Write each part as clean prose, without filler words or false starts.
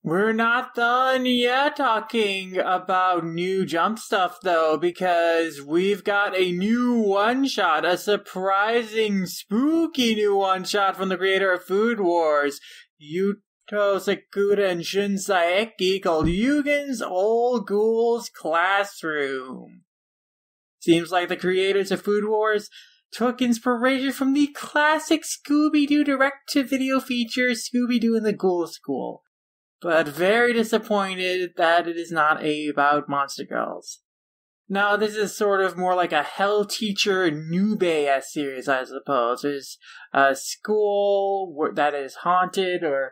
We're not done yet talking about new Jump stuff, though, because we've got a new one-shot, a surprising, spooky new one-shot from the creator of Food Wars, Yuto Sakuda and Shun Saeki, called Yugen's All-Ghouls Classroom. Seems like the creators of Food Wars took inspiration from the classic Scooby-Doo direct-to-video feature, Scooby-Doo and the Ghoul School. But very disappointed that it is not about monster girls. Now, this is sort of more like a Hell Teacher Nube series, I suppose. There's a school that is haunted or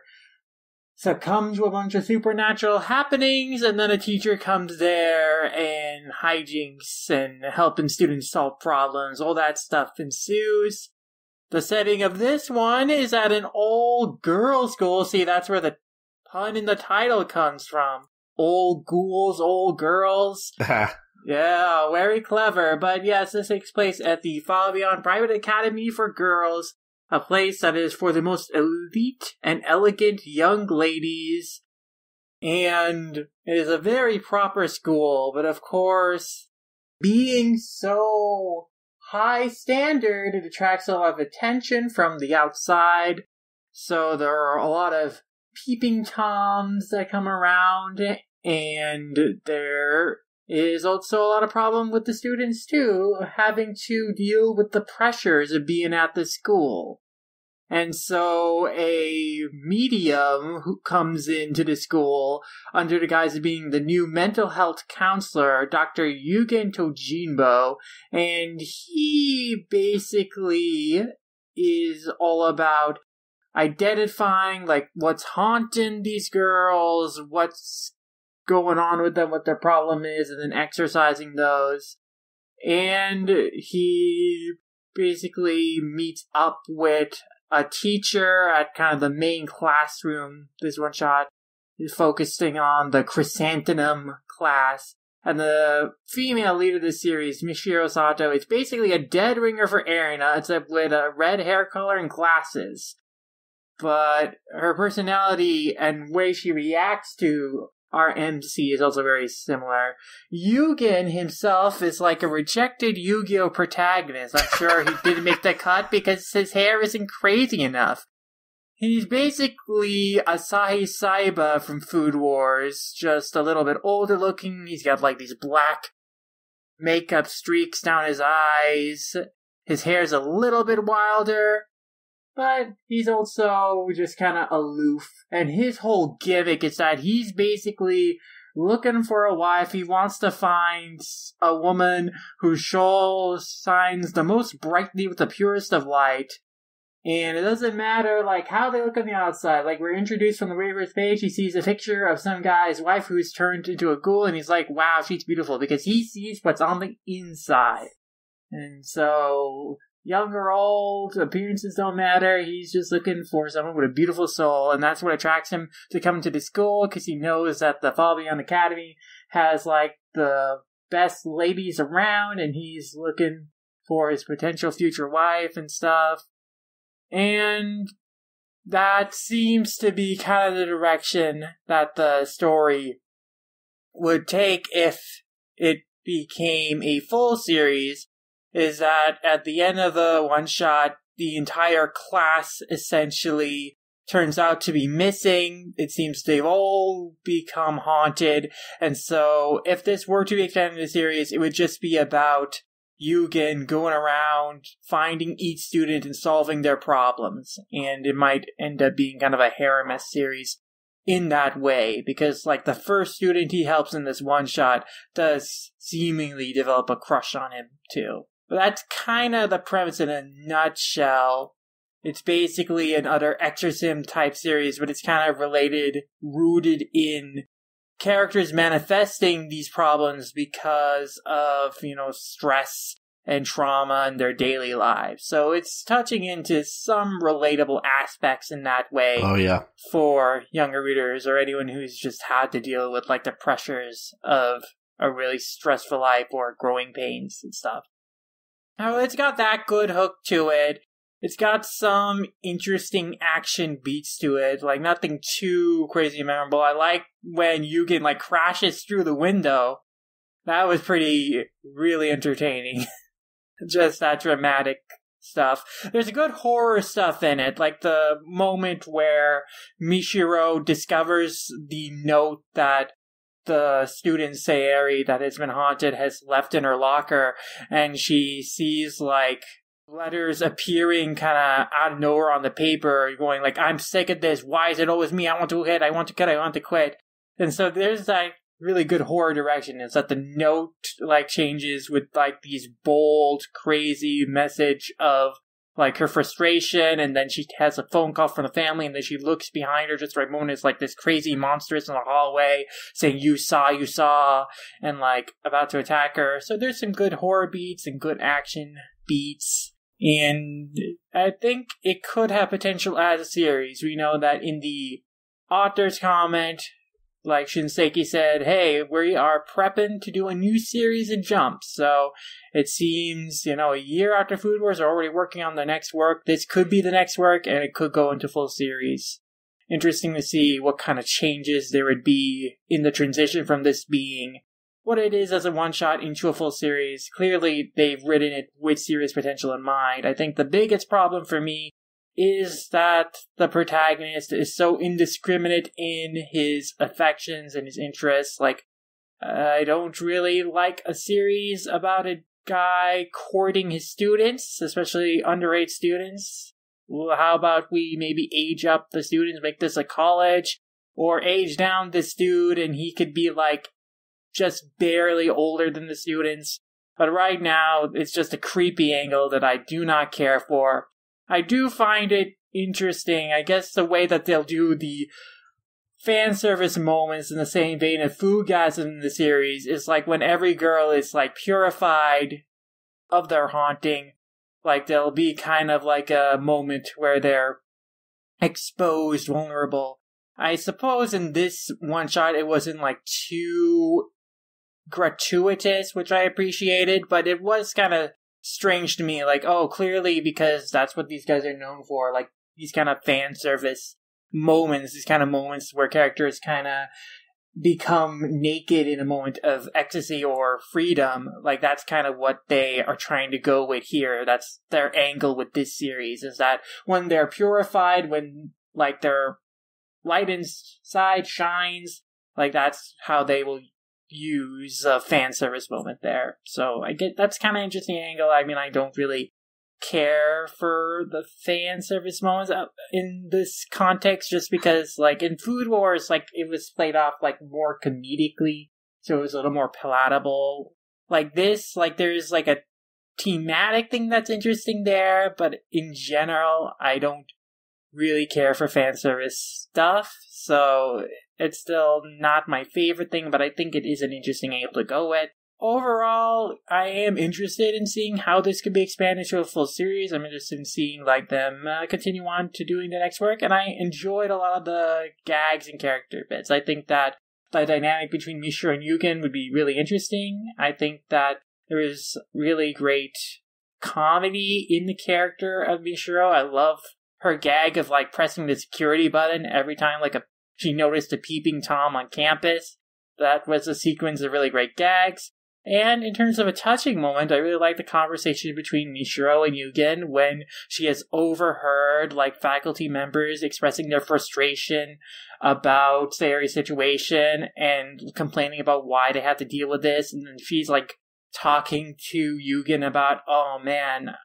succumbs to a bunch of supernatural happenings, and then a teacher comes there and hijinks and helping students solve problems. All that stuff ensues. The setting of this one is at an all-girls school. See, that's where the pun in the title comes from. Old ghouls, old girls. Yeah, very clever. But yes, this takes place at the Fabian Private Academy for Girls, a place that is for the most elite and elegant young ladies. And it is a very proper school, but of course, being so high standard, it attracts a lot of attention from the outside. So there are a lot of peeping toms that come around, and there is also a lot of problem with the students too, having to deal with the pressures of being at the school. And so a medium who comes into the school under the guise of being the new mental health counselor, Dr. Yugen Tojinbo, and he basically is all about identifying, like, what's haunting these girls, what's going on with them, what their problem is, and then exercising those. And he basically meets up with a teacher at kind of the main classroom. This one shot is focusing on the chrysanthemum class. And the female lead of the series, Michiro Sato, is basically a dead ringer for Erina, except with a red hair color and glasses. But her personality and way she reacts to our MC is also very similar. Yugen himself is like a rejected Yu-Gi-Oh! Protagonist. I'm sure he didn't make the cut because his hair isn't crazy enough. He's basically Asahi Saiba from Food Wars, just a little bit older looking. He's got like these black makeup streaks down his eyes. His hair's a little bit wilder. But he's also just kind of aloof. And his whole gimmick is that he's basically looking for a wife. He wants to find a woman who shines the most brightly with the purest of light. And it doesn't matter, like, how they look on the outside. Like, we're introduced from the very first page. He sees a picture of some guy's wife who's turned into a ghoul. And he's like, wow, she's beautiful. Because he sees what's on the inside. And so, young or old, appearances don't matter. He's just looking for someone with a beautiful soul, and that's what attracts him to come to the school, because he knows that the Fabian Academy has, like, the best ladies around, and he's looking for his potential future wife and stuff. And that seems to be kind of the direction that the story would take if it became a full series. Is that at the end of the one-shot, the entire class essentially turns out to be missing. It seems they've all become haunted. And so if this were to be extended in the series, it would just be about Yugen going around, finding each student and solving their problems. And it might end up being kind of a harem series in that way, because like the first student he helps in this one-shot does seemingly develop a crush on him too. But that's kind of the premise in a nutshell. It's basically another exorcism type series, but it's kind of rooted in characters manifesting these problems because of, stress and trauma in their daily lives. So it's touching into some relatable aspects in that way. Oh, yeah. For younger readers or anyone who's just had to deal with like the pressures of a really stressful life or growing pains and stuff. Now, it's got that good hook to it. It's got some interesting action beats to it, like nothing too crazy memorable. I like when Yugen like crashes through the window. That was really entertaining. Just that dramatic stuff. There's a good horror stuff in it, like the moment where Michiru discovers the note that the student Sayori that has been haunted has left in her locker, and she sees like letters appearing kind of out of nowhere on the paper, going like, I'm sick of this, why is it always me, I want to quit, I want to quit, I want to quit. And so there's that really good horror direction, is that the note like changes with like these bold, crazy message of like her frustration, and then she has a phone call from the family, and then she looks behind her just right moment, it's like this crazy monstrous in the hallway saying you saw, and like about to attack her. So there's some good horror beats and good action beats, and I think it could have potential as a series. We know that in the author's comment, like Shinseki said, hey, we are prepping to do a new series in Jump. So it seems, a year after Food Wars, are already working on the next work. This could be the next work, and it could go into full series. Interesting to see what kind of changes there would be in the transition from this being what it is as a one-shot into a full series. Clearly, they've written it with series potential in mind. I think the biggest problem for me is that the protagonist is so indiscriminate in his affections and his interests. Like, I don't really like a series about a guy courting his students, especially underage students. Well, how about we maybe age up the students, make this a college, or age down this dude and he could be like just barely older than the students. But right now, it's just a creepy angle that I do not care for. I do find it interesting, I guess, the way that they'll do the fan service moments in the same vein of Foodgasm in the series is like when every girl is like purified of their haunting, like there'll be kind of like a moment where they're exposed, vulnerable. I suppose in this one shot it wasn't like too gratuitous, which I appreciated, but it was kind of strange to me, like, oh, clearly because that's what these guys are known for, like these kind of fan service moments, these kind of moments where characters kind of become naked in a moment of ecstasy or freedom. Like that's kind of what they are trying to go with here. That's their angle with this series, is that when they're purified, when like their light inside shines, like that's how they will use a fan service moment there. So I get that's kind of interesting angle. I mean, I don't really care for the fan service moments in this context, just because like in Food Wars, like it was played off like more comedically, so it was a little more palatable. Like this, like there's like a thematic thing that's interesting there, but in general, I don't really care for fan service stuff, so it's still not my favorite thing, but I think it is an interesting angle to go with. Overall, I am interested in seeing how this could be expanded to a full series. I'm interested in seeing like them continue on to doing the next work, and I enjoyed a lot of the gags and character bits. I think that the dynamic between Michiru and Yugen would be really interesting. I think that there is really great comedy in the character of Michiru. I love her gag of like pressing the security button every time like she noticed a peeping Tom on campus. That was a sequence of really great gags. And in terms of a touching moment, I really like the conversation between Michiru and Yugen when she has overheard like faculty members expressing their frustration about Sayori's situation and complaining about why they have to deal with this. And then she's like talking to Yugen about, oh man,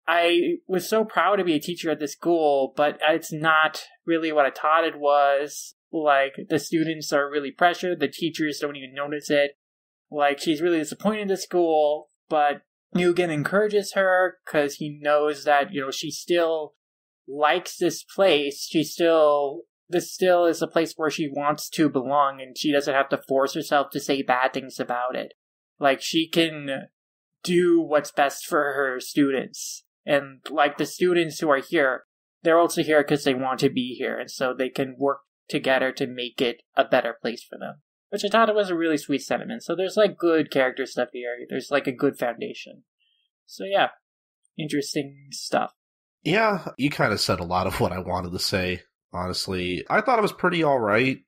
I was so proud to be a teacher at this school, but it's not really what I thought it was. Like, the students are really pressured, the teachers don't even notice it. Like, she's really disappointed in the school, but Yugen encourages her because he knows that, she still likes this place. This still is a place where she wants to belong, and she doesn't have to force herself to say bad things about it. Like, she can do what's best for her students. And, like, the students who are here, they're also here because they want to be here, and so they can work together to make it a better place for them. Which I thought it was a really sweet sentiment. So there's, like, good character stuff here. There's, like, a good foundation. So, yeah. Interesting stuff. Yeah, you kind of said a lot of what I wanted to say, honestly. I thought it was pretty alright.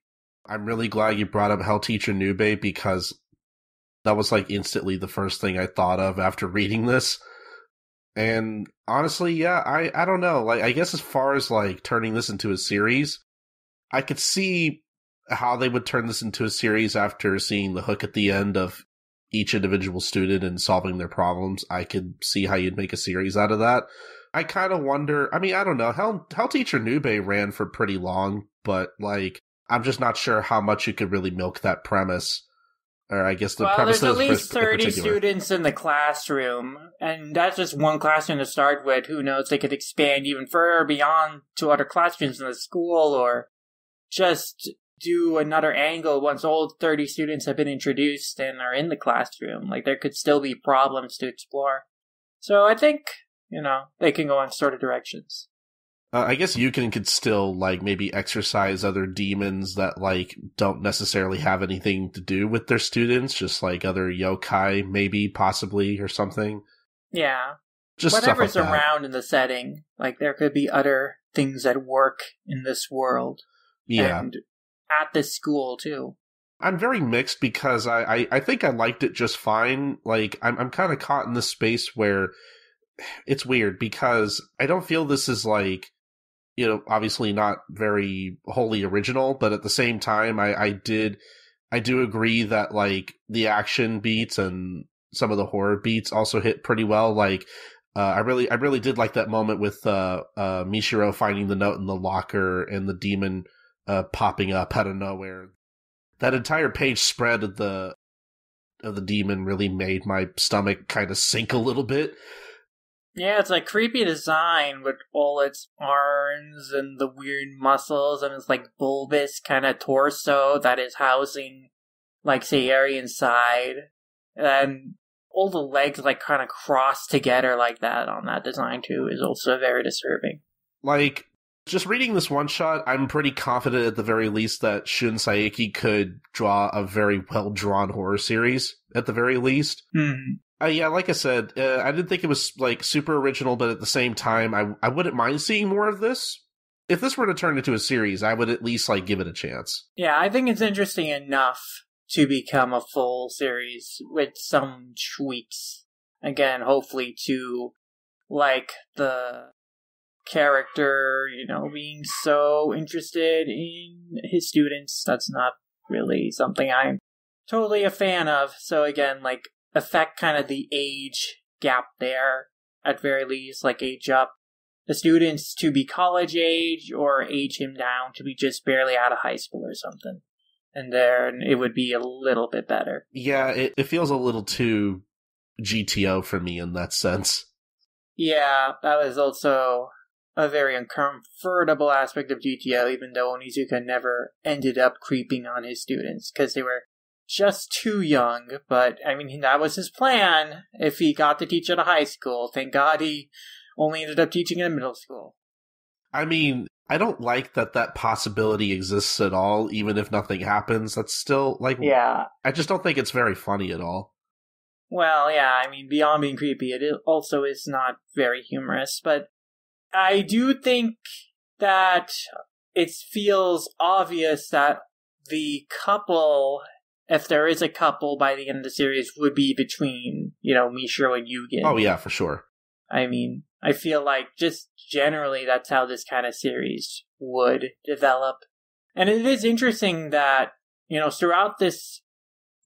I'm really glad you brought up Hell Teacher Nube because that was like instantly the first thing I thought of after reading this. And honestly, yeah, I don't know. Like, I guess as far as like turning this into a series, I could see how they would turn this into a series after seeing the hook at the end of each individual student and solving their problems. I could see how you'd make a series out of that. I kind of wonder, I mean, I don't know. Hell Teacher Nube ran for pretty long, but like, I'm just not sure how much you could really milk that premise. Or I guess the Well, premise there's at is least in 30 particular. students in the classroom, and that's just one classroom to start with. Who knows, they could expand even further beyond to other classrooms in the school, or just do another angle once all 30 students have been introduced and are in the classroom. Like, there could still be problems to explore. So I think, they can go in sort of directions. I guess Yugen could still, like, maybe exercise other demons that, like, don't necessarily have anything to do with their students, just like other yokai, maybe, possibly, or something. Yeah. Just whatever's stuff like that. around in the setting. Like, there could be other things at work in this world. Yeah. And at this school, too. I'm very mixed because I think I liked it just fine. Like, I'm kind of caught in this space where it's weird because I don't feel this is, like, obviously not very wholly original, but at the same time, I do agree that, like, the action beats and some of the horror beats also hit pretty well. Like, I really did like that moment with Mishiro finding the note in the locker and the demon popping up out of nowhere. That entire page spread of the demon really made my stomach kind of sink a little bit. Yeah, it's like creepy design with all its arms and the weird muscles and its like bulbous kind of torso that is housing like say area inside. And all the legs like kind of crossed together like that on that design too is also very disturbing. Like, just reading this one shot, I'm pretty confident at the very least that Shun Saeki could draw a very well drawn horror series at the very least. Mm-hmm. Yeah, like I said, I didn't think it was, like, super original, but at the same time, I wouldn't mind seeing more of this. If this were to turn into a series, I would at least, like, give it a chance. Yeah, I think it's interesting enough to become a full series with some tweaks. Again, hopefully to, like, the character, being so interested in his students. That's not really something I'm totally a fan of. So again, like, affect kind of the age gap there, at very least, like age up the students to be college age or age him down to be just barely out of high school or something. And then it would be a little bit better. Yeah, it feels a little too GTO for me in that sense. Yeah, that was also a very uncomfortable aspect of GTO, even though Onizuka never ended up creeping on his students, because they were just too young. But, I mean, that was his plan if he got to teach at a high school. Thank God he only ended up teaching in a middle school. I mean, I don't like that possibility exists at all, even if nothing happens. That's still, like, Yeah. I just don't think it's very funny at all. Well, yeah, I mean, beyond being creepy, it also is not very humorous, but I do think that it feels obvious that the couple, if there is a couple by the end of the series, would be between, Mishiro and Yugen. Oh, yeah, for sure. I mean, I feel like just generally that's how this kind of series would develop. And it is interesting that, throughout this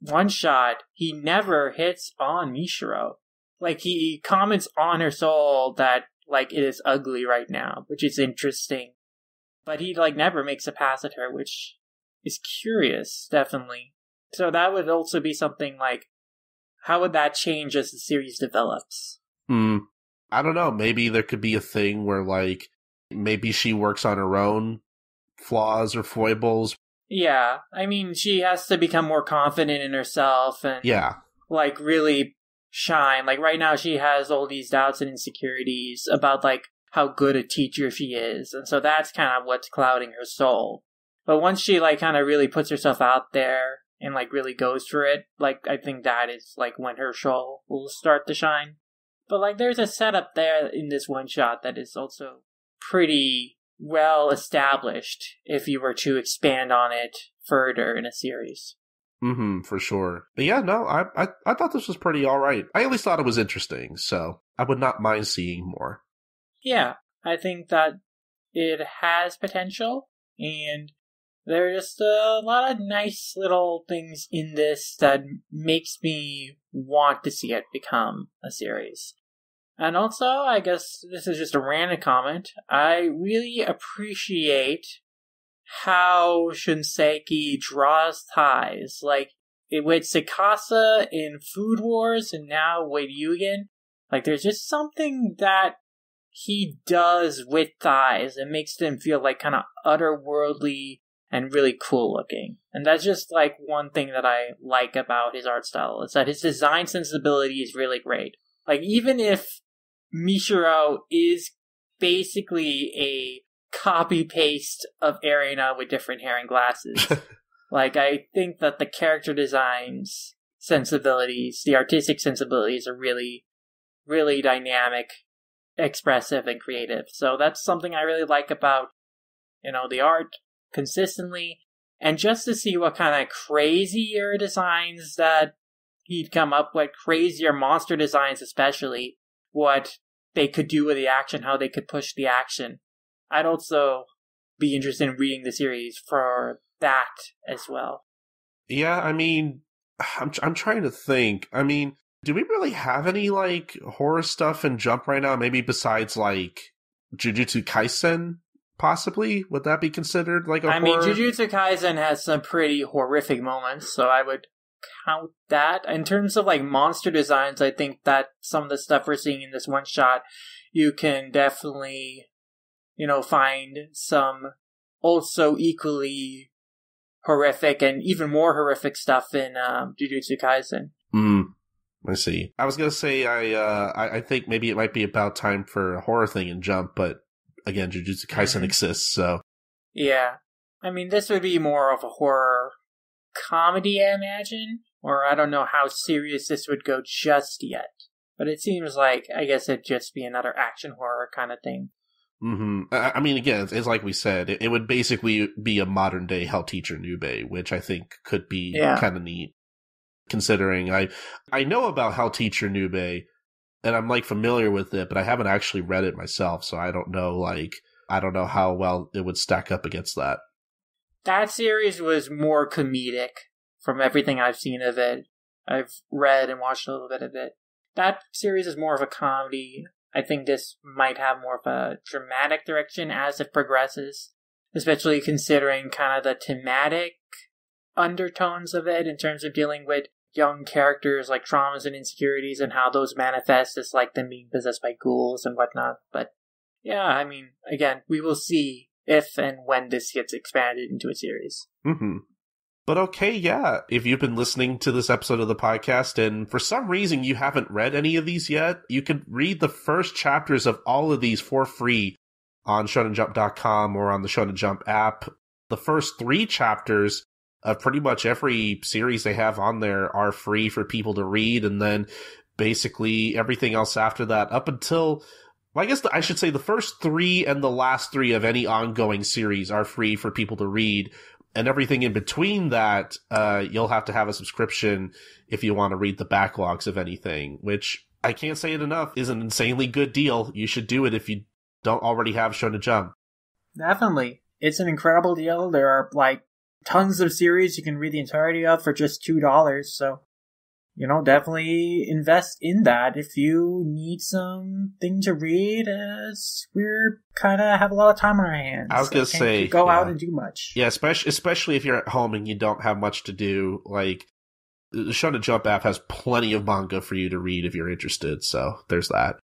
one shot, he never hits on Mishiro. Like, he comments on her soul that, like, it is ugly right now, which is interesting. But he, like, never makes a pass at her, which is curious, definitely. So that would also be something like, how would that change as the series develops? I don't know. Maybe there could be a thing where, like, maybe she works on her own flaws or foibles. Yeah, I mean, she has to become more confident in herself and, like, really shine. Like, right now she has all these doubts and insecurities about, like, how good a teacher she is. And so that's kind of what's clouding her soul. But once she, like, kind of really puts herself out there and, like, really goes for it, like, I think that is, like, when her soul will start to shine. But, like, there's a setup there in this one-shot that is also pretty well established if you were to expand on it further in a series. For sure. But yeah, no, I thought this was pretty alright. I at least thought it was interesting, so I would not mind seeing more. Yeah, I think that it has potential, and there are just a lot of nice little things in this that makes me want to see it become a series. And also, I guess this is just a random comment, I really appreciate how Shunseki draws ties. Like, with Tsukasa in Food Wars and now with Yugen, like, there's just something that he does with ties and makes them feel like kind of otherworldly and really cool looking. And that's just like one thing that I like about his art style, is that his design sensibility is really great. Like, even if Mishiro is basically a copy-paste of Arena with different hair and glasses, like, I think that the character designs sensibilities, the artistic sensibilities are really, really dynamic, expressive, and creative. So that's something I really like about, the art consistently. And just to see what kind of crazier designs that he'd come up with, crazier monster designs especially, what they could do with the action, how they could push the action. I'd also be interested in reading the series for that as well. Yeah, I mean, I'm trying to think. I mean, do we really have any, like, horror stuff in Jump right now? Maybe besides, like, Jujutsu Kaisen, possibly? Would that be considered, like, a horror? I mean, Jujutsu Kaisen has some pretty horrific moments, so I would count that. In terms of, like, monster designs, I think that some of the stuff we're seeing in this one shot, you can definitely, find some also equally horrific and even more horrific stuff in Jujutsu Kaisen. I see. I was gonna say I think maybe it might be about time for a horror thing in Jump, but again, Jujutsu Kaisen exists, so yeah. I mean, this would be more of a horror comedy, I imagine, or I don't know how serious this would go just yet. But it seems like, I guess it'd just be another action horror kind of thing. I mean, again, it's like we said, it would basically be a modern day Hell Teacher Nube, which I think could be kind of neat. Considering I know about Hell Teacher Nube, and I'm, like, familiar with it, but I haven't actually read it myself, so I don't know how well it would stack up against that. That series was more comedic from everything I've seen of it. I've read and watched a little bit of it. That series is more of a comedy. I think this might have more of a dramatic direction as it progresses, especially considering kind of the thematic undertones of it in terms of dealing with young characters, like traumas and insecurities, and how those manifest as, like, them being possessed by ghouls and whatnot. But yeah, I mean, again, we will see if and when this gets expanded into a series. But okay, yeah, if you've been listening to this episode of the podcast and for some reason you haven't read any of these yet, you can read the first chapters of all of these for free on shonenjump.com or on the Shonen Jump app. The first 3 chapters of pretty much every series they have on there are free for people to read, and then basically everything else after that up until, well, I guess I should say the first 3 and the last 3 of any ongoing series are free for people to read. And everything in between that, you'll have to have a subscription if you want to read the backlogs of anything, which I can't say it enough is an insanely good deal. You should do it if you don't already have Shonen Jump. Definitely. It's an incredible deal. There are, like, tons of series you can read the entirety of for just $2. So, definitely invest in that if you need something to read, as we're kind of have a lot of time on our hands. I was going to say, go out and do much. Yeah, especially if you're at home and you don't have much to do. Like, the Shonen Jump app has plenty of manga for you to read if you're interested. So there's that.